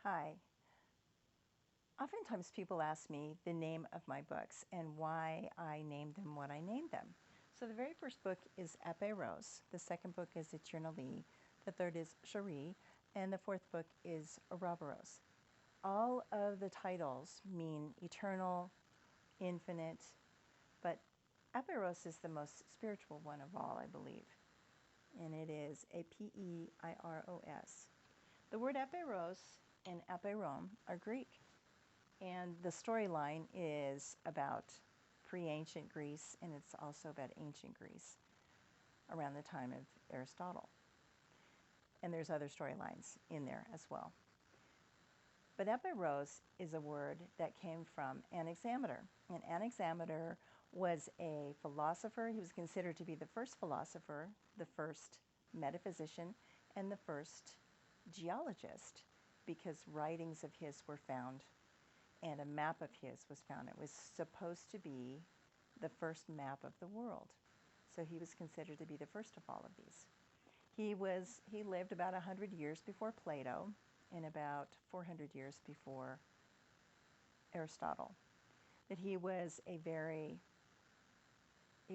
Hi. Oftentimes people ask me the name of my books and why I named them what I named them. So the very first book is Apeiros, the second book is Eternally, the third is Shari, and the fourth book is Ouroboros. All of the titles mean eternal, infinite, but Apeiros is the most spiritual one of all, I believe, and it is Apeiros. The word Apeiros and Apeiron are Greek. And the storyline is about pre-ancient Greece, and it's also about ancient Greece around the time of Aristotle. And there's other storylines in there as well. But Epeiros is a word that came from Anaximander. And Anaximander was a philosopher. He was considered to be the first philosopher, the first metaphysician, and the first geologist, because writings of his were found and a map of his was found. It was supposed to be the first map of the world. So he was considered to be the first of all of these. He lived about 100 years before Plato and about 400 years before Aristotle. That he was it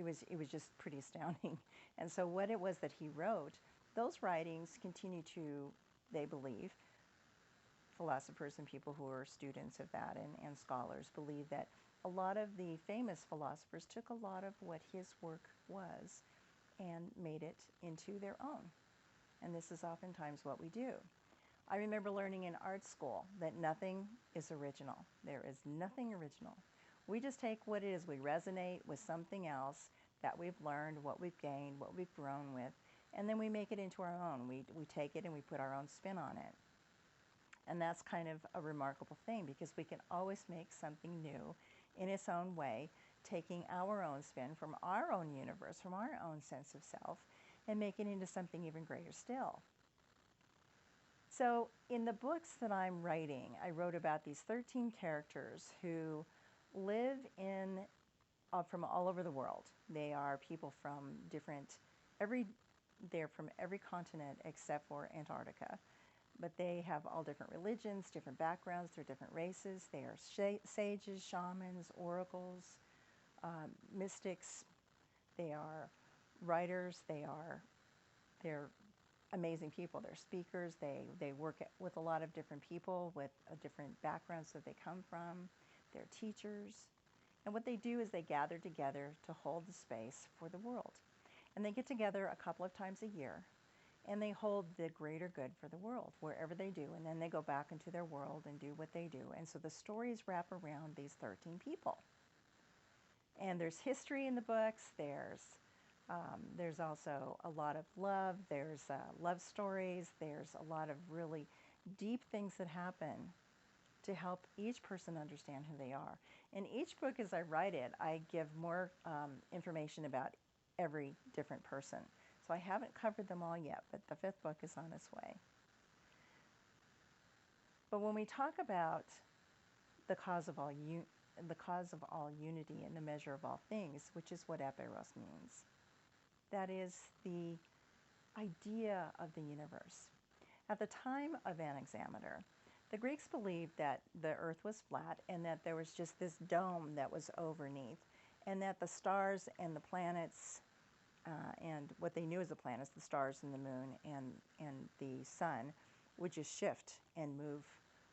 was just pretty astounding. And so what it was that he wrote, those writings continue to, they believe, philosophers and people who are students of that and scholars believe that a lot of the famous philosophers took a lot of what his work was and made it into their own. And this is oftentimes what we do. I remember learning in art school that nothing is original. There is nothing original. We just take what it is. We resonate with something else that we've learned, what we've gained, what we've grown with, and then we make it into our own. We take it and we put our own spin on it. And that's kind of a remarkable thing because we can always make something new in its own way, taking our own spin from our own universe, from our own sense of self, and make it into something even greater still. So in the books that I'm writing, I wrote about these 13 characters who live from all over the world. They are people from they're from every continent except for Antarctica. But they have all different religions, different backgrounds, they're different races. They are sages, shamans, oracles, mystics. They are writers. They're amazing people. They're speakers. They work with a lot of different people with different backgrounds that they come from. They're teachers. And what they do is they gather together to hold the space for the world. And they get together a couple of times a year. And they hold the greater good for the world, wherever they do. And then they go back into their world and do what they do. And so the stories wrap around these 13 people. And there's history in the books. There's also a lot of love. There's love stories. There's a lot of really deep things that happen to help each person understand who they are. In each book, as I write it, I give more information about every different person. So I haven't covered them all yet, but the fifth book is on its way. But when we talk about the cause of all unity and the measure of all things, which is what Apeiros means, that is the idea of the universe. At the time of Anaximander, the Greeks believed that the earth was flat and that there was just this dome that was overneath, and that the stars and the planets and what they knew as the planets, the stars and the moon and the sun, would just shift and move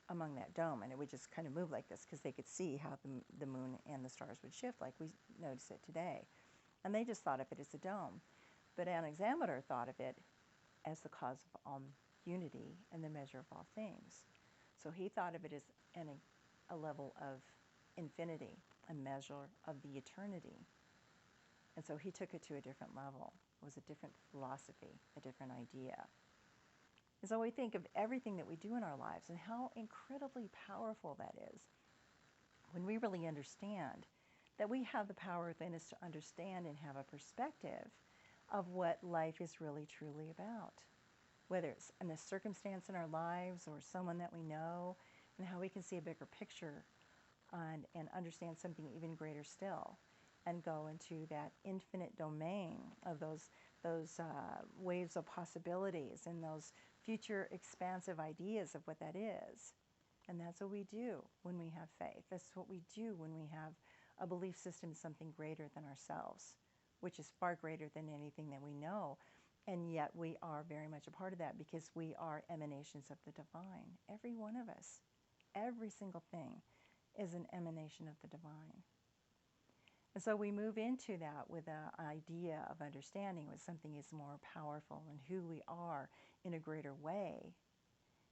among that dome. And it would just kind of move like this because they could see how the moon and the stars would shift like we notice it today. And they just thought of it as a dome. But Anaximander thought of it as the cause of all unity and the measure of all things. So he thought of it as a level of infinity, a measure of the eternity. And so he took it to a different level. It was a different philosophy, a different idea. And so we think of everything that we do in our lives and how incredibly powerful that is when we really understand that we have the power within us to understand and have a perspective of what life is really truly about. Whether it's in a circumstance in our lives or someone that we know, and how we can see a bigger picture and understand something even greater still, and go into that infinite domain of those waves of possibilities and those future expansive ideas of what that is. And that's what we do when we have faith. That's what we do when we have a belief system in something greater than ourselves, which is far greater than anything that we know. And yet we are very much a part of that because we are emanations of the divine. Every one of us, every single thing is an emanation of the divine. And so we move into that with an idea of understanding what something is more powerful and who we are in a greater way.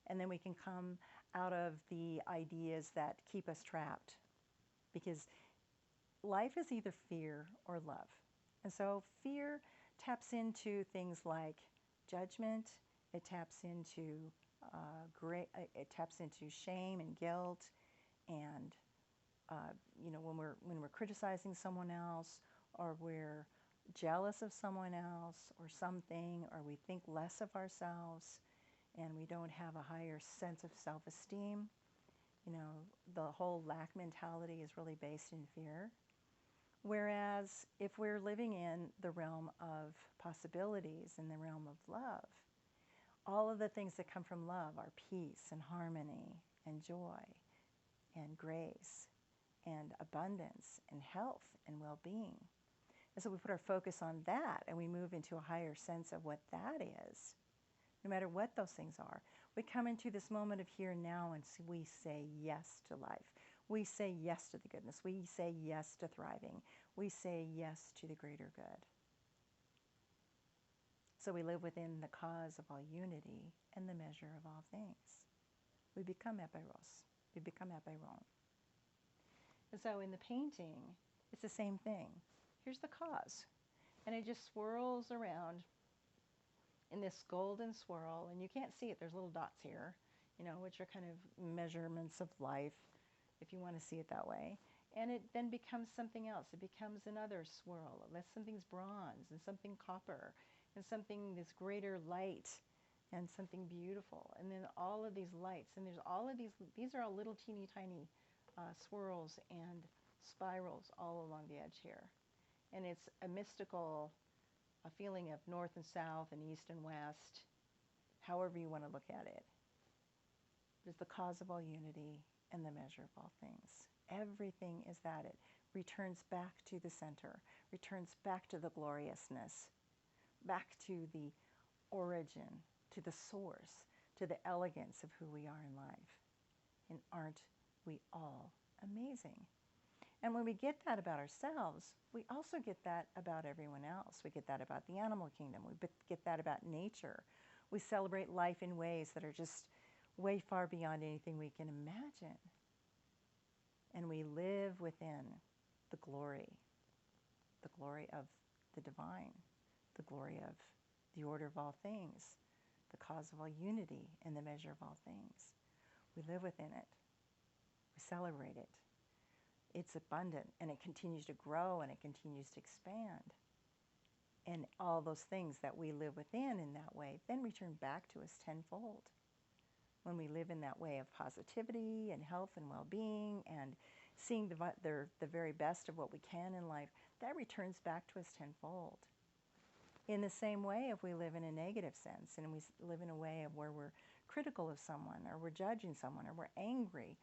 And then we can come out of the ideas that keep us trapped. Because life is either fear or love. And so fear taps into things like judgment. It taps into it taps into shame and guilt, and when we're criticizing someone else, or we're jealous of someone else or something, or we think less of ourselves, and we don't have a higher sense of self-esteem. The whole lack mentality is really based in fear. Whereas if we're living in the realm of possibilities, in the realm of love, all of the things that come from love are peace and harmony and joy and grace and abundance and health and well-being. And so we put our focus on that, and we move into a higher sense of what that is. No matter what those things are, we come into this moment of here and now, and we say yes to life. We say yes to the goodness. We say yes to thriving. We say yes to the greater good. So we live within the cause of all unity and the measure of all things. We become Eperos. We become Eperon. And so in the painting, it's the same thing. Here's the cause. And it just swirls around in this golden swirl. And you can't see it. There's little dots here, which are kind of measurements of life, if you want to see it that way. And it then becomes something else. It becomes another swirl. Something's bronze and something copper and something this greater light and something beautiful. And then all of these lights. And there's all of these are all little teeny tiny swirls and spirals all along the edge here. And it's a mystical feeling of north and south and east and west, however you want to look at it. There's the cause of all unity and the measure of all things. Everything is that. It returns back to the center, returns back to the gloriousness, back to the origin, to the source, to the elegance of who we are in life. And aren't we all amazing? And when we get that about ourselves, we also get that about everyone else. We get that about the animal kingdom. We get that about nature. We celebrate life in ways that are just way far beyond anything we can imagine. And we live within the glory of the divine, the glory of the order of all things, the cause of all unity and the measure of all things. We live within it. We celebrate it. It's abundant, and it continues to grow, and it continues to expand. And all those things that we live within in that way then return back to us tenfold. When we live in that way of positivity and health and well-being and seeing the very best of what we can in life, that returns back to us tenfold. In the same way, if we live in a negative sense and we live in a way of where we're critical of someone, or we're judging someone, or we're angry,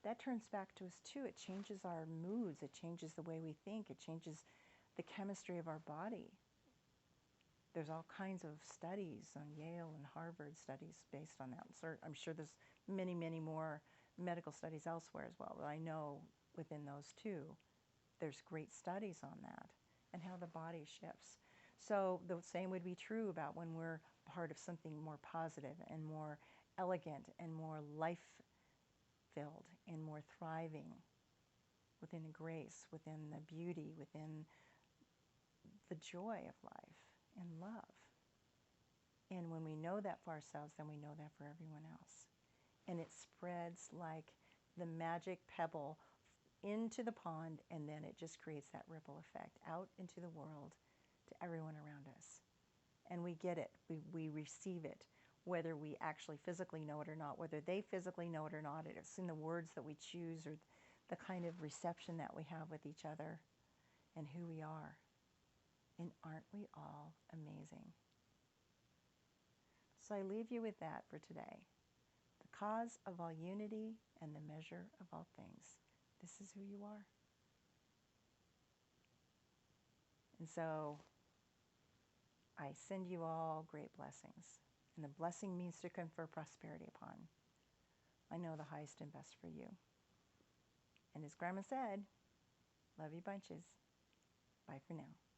that turns back to us too. It changes our moods. It changes the way we think. It changes the chemistry of our body. There's all kinds of studies on Yale and Harvard studies based on that. I'm sure there's many, many more medical studies elsewhere as well. But I know within those two, there's great studies on that and how the body shifts. So the same would be true about when we're part of something more positive and more elegant and more life-filled and more thriving, within the grace, within the beauty, within the joy of life and love. And when we know that for ourselves, then we know that for everyone else. And it spreads like the magic pebble into the pond, and then it just creates that ripple effect out into the world to everyone around us. And we get it. We receive it, whether we actually physically know it or not, whether they physically know it or not. It's in the words that we choose or the kind of reception that we have with each other and who we are. And aren't we all amazing? So I leave you with that for today. The cause of all unity and the measure of all things. This is who you are. And so I send you all great blessings. And the blessing means to confer prosperity upon. I know the highest and best for you. And as Grandma said, love you bunches. Bye for now.